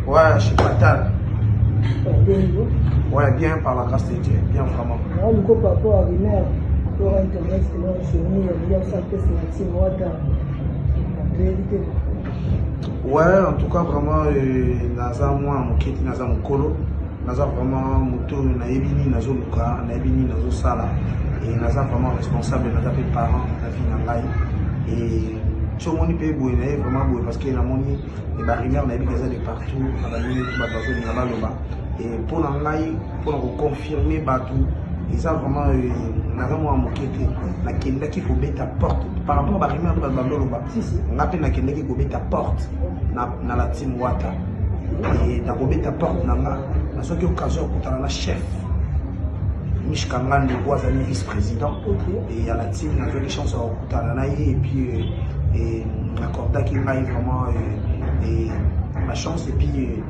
Ouais, chez Patal. Ouais, bien par la grâce de Dieu, bien vraiment. Ouais, en tout cas, vraiment, Naza, moi, mon kit, Naza, mon colo, Naza, vraiment, moto, Naebini, Nazo Luka, Naebini, Nazo Sala, et Naza, vraiment responsable, Naza, mes parents, la vie, Nangaï. Et tout le monde peut bouiller, vraiment bouiller, parce que la monnaie, les barrières, Nabi, Gaza de partout, à la minute, et pour Nangaï, pour confirmer, Batou, et ça, vraiment, Naza, moi, mon kit, la kenda qui faut mettre à porte, par rapport à barrière, on appelle la kenda qui faut mettre à porte, dans la team Wata. Et dans la porte, on a une occasion pour la chef. Mishkangan de Boisani vice-président. Et il y a la team, on a des chances à Koutananaï. Et puis, l'accorda qui m'a vraiment la chance. Et puis,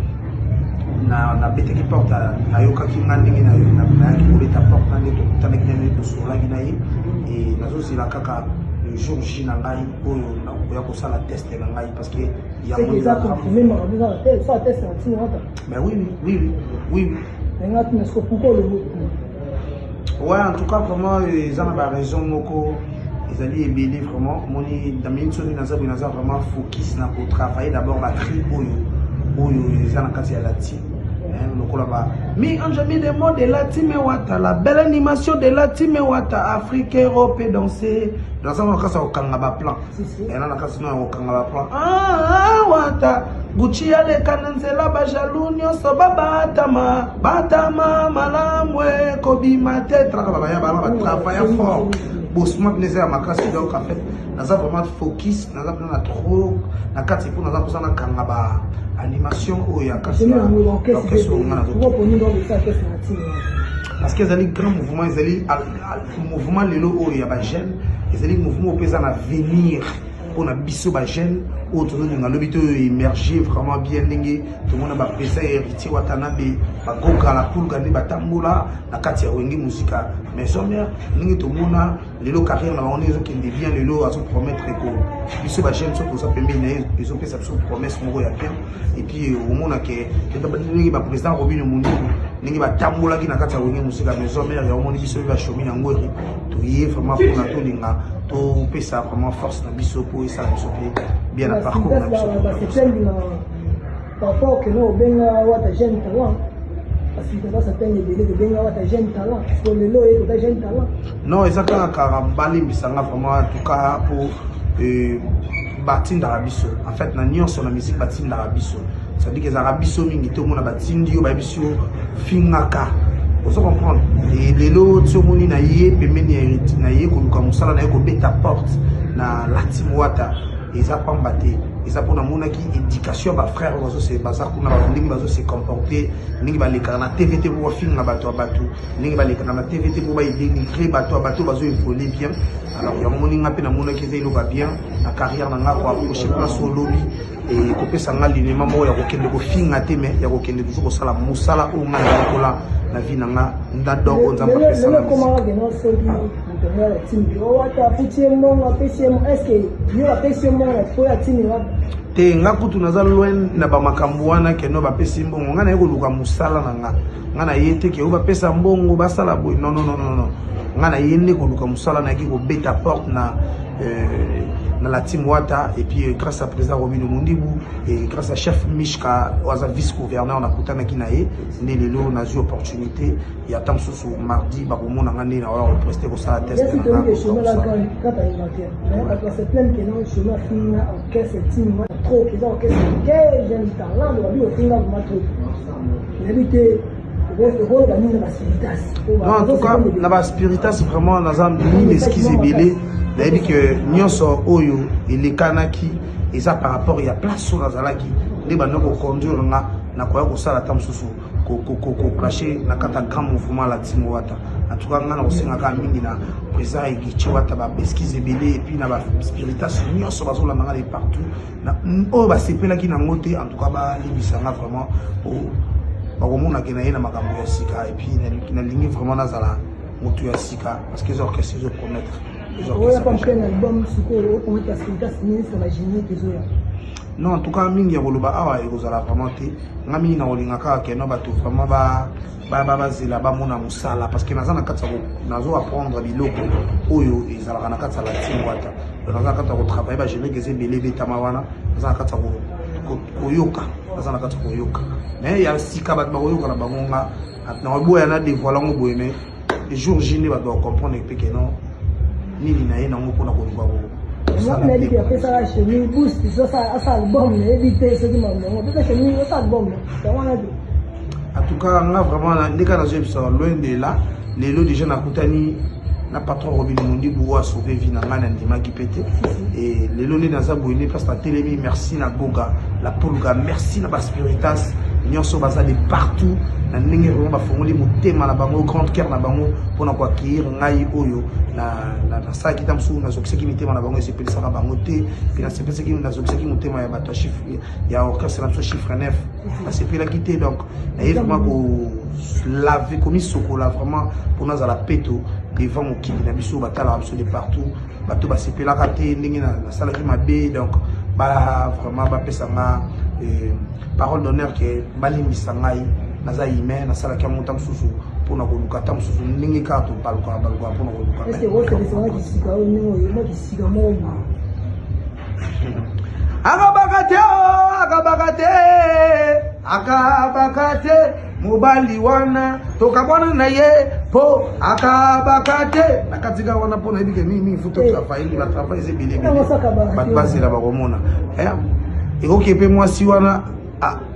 on a bêté qui porte à Yoka qui m'a dit qu'il y a une porte et la chose, c'est la caca. Le jour J, on a ça la test parce qu'il y a mais oui. Ouais, en tout cas, vraiment, ils ont raison. Ils allaient ébélé vraiment. Dans mes choses, ils ont vraiment focus pour travailler d'abord la tri ils ont la team. Mais on jamais des mots de la team Wata, la belle animation de la team Wata, Afrique, Europe et danser. Dans ça, on a au Kangaba plan. Et là, on a au Kangaba plan. Wata, Gucci ale kananzela bajalunyo soba batama malamwe kobi mate travailler fort. Bossman les à ma classe donc en fait, nous avons vraiment focus, nous avons trop, na kati pour nous avons besoin de Kangaba animation ou il y a kasi parce que les grands mouvements, les mouvements il y a des jeunes, les mouvements au présent à venir pour la biso ba jeune autre dans l'habitude émerger vraiment bien dingue tout le monde va pesa héritier watanabe ba goka la poule gandi batambola na kati ya wengi musika mais sommer ningi tout le monde lelo carrière na on est qui bien lelo à se promettre que biso ba jeune surtout ça pembe ils ont fait sa promesse mo ya bien et puis au monde que ningi ba président Robin Mundu ningi batambola ki na kati ya wengi musika mais sommer ya au monde biso va cheminer ngori to yé vraiment pour na to linga to pesa vraiment force na biso pour ça bien à parcours parfois que nous benga wata jeune talent parce que ça s'appelle les de benga wata jeune talent pour le lot et jeune talent non exactement karambali bisanga vraiment en tout cas pour batin d'arabiso en fait na nion sur la musique batin d'arabiso ça dit que les arabiso mingi tout monde batin dio ba biso fingaka vous comprendre et les lots tout monde na yé pemeni na yé ko luka musala na yé ko beta porte na latimwata ils apprennent battre ils apprennent à mon éducation bah frère bazo c'est bazar kuna ba ndingi bazo se comporter ndingi ba leka na TVT pour film na bato bato ndingi ba leka na TVT pour ba dénigrer bato bazo évoluer bien alors il y a mon ngapi na mon qui zelo ba bien la carrière na ngako approcher place au lobby et couper ça ngali ne mamo ya kokende ko finga te mais ya kokende toujours ko sala musala o ngana ko la vie na nga ndado on zamba pesa na comment gagner la team wata fitiemo apesiemo est-ce que yo apesiemo pour la team te ngaku tunaza loin na ba makambo wana ke no ba pesi mbongo ngana yeko luka musala na ngana yete ke ba pesa mbongo ba sala boy non ngana yende ko luka musala na ki ko beta porte na la team Wata et puis grâce à président Robino Mundibu et grâce à chef Mishka oza vice-gouverneur na kutana kinaye ne lelo na eu opportunité il y a tant sous mardi ba ko mona ngani na wala prester ko ça test na c'est plein que non chemin fina en caisse team trop qu'ils ont caisse quel jeune talent de lui au final match l'habité. Non, en tout cas, la spiritas vraiment, nous avons mis les skis et belés. C'est-à-dire que nous sommes Oyo et les Kanaki, et ça par rapport, il y a place sur la Zalaki. Les bandes qui conduisent, na quoi que ça la tam sous ko clasher na kata grand mouvement la team Wata. En tout cas, on a aussi na kamini na président et Gichi Wata ba skis et belés et puis na ba spiritas nous sommes sur la manga de partout. Na oh ba c'est là qui na monté en tout cas ba libisanga vraiment bakomona ke na ye na makambo ya sika et puis na lingi vraiment nazala moto ya sika parce que les orchestres ils promettre les orchestres pas un album siko on est parce que ça signé sur la génie des non en tout cas mingi ya koloba awa ekozala vraiment te nga mingi na kolinga kaka keno bato vraiment bazela bamona mosala parce que naza na kati ya nazo apprendre biloko oyo ezalaka na kati ya latino wata naza na kati ya kotravaille bagénérique eza ebele ebetama wana naza na kati ya koyoka naza na kati ya koyoka mais ya sika bato bakoyoka na bango nga na koboya na dévoile yango boye mais le jour jine bato bacomprendre mpe keno nini na ye nango mpona koluka moi on a dit qu'il a fait ça la chemise boost ça album éviter ce qui m'a dit on peut chemise ça album c'est on a dit en tout cas nga vraiment les cas dans loin de là les lots déjà na kutani na patron Robin Mundi Boua sauver vie na ngana ndima ki pété et les lots dans ça boyné place la télé merci na Boga la Pulga merci na Baspiritas nyonso baza de partout na ndenge vraiment ba fongoli motema na bango grand cœur na bango pona ko accueillir ngai oyo na ça qui tamsu na zokiseki mitema na bango c'est ça bango te puis na c'est qui na zokiseki motema ya bato chiffre ya orchestre na chiffre 9 na c'est puis la quitter donc na vraiment ko laver comme sokola vraiment pour nous à la peto devant mon kili na biso batala absolu de partout bato ba c'est puis la raté ndenge na sala ki mabe donc ba vraiment ba pesa nga parole d'honneur que balimbisa ngai naza ime na sala ki montam susu pour na koluka tam susu ndenge ka to balko pour na koluka est-ce que vous savez ça qui sika o ningo moi qui sika mo akabakate mobali wana tokabwana na ye po akabakate nakatika wana pona ebike mimi futo travailler la travail c'est bilé bat basila ba komona ekoki pe mwasi wana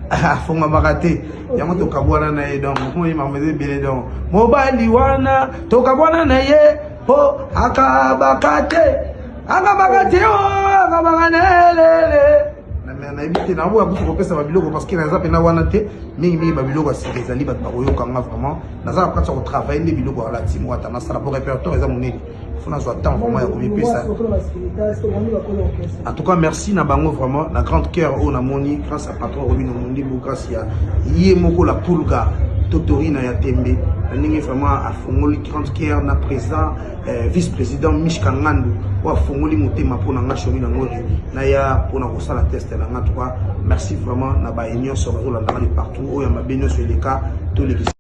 afonga bakate yango tokabwana na ye donc moi mameze bilé donc mobali wana tokabwana na ye po akabakate akabakanelele na ebite na bo akutu kopesa babiloko parce que naza pena wana te mingi babiloko asika ezali bato bakoyoka nga vraiment naza na kati ya kotravaille nde biloko ya latimo ata nasala po répertoire eza monene fo nazwa temps vraiment ya komipesa en tout cas merci na bango vraiment na grande cœur oyo namoni grâce à patron Robin Mundi grâce ya ye moko la Pulga Totorina ya Tembe ndenge vraiment afongoli grande cœur na président vice-président Mishka Ngandu wa fongoli motema pona nga shomi na ngori na ya pona kosala test na nga toi merci vraiment na ba union sur bazolanda partout oyo ya mabenyo sur les cas tous les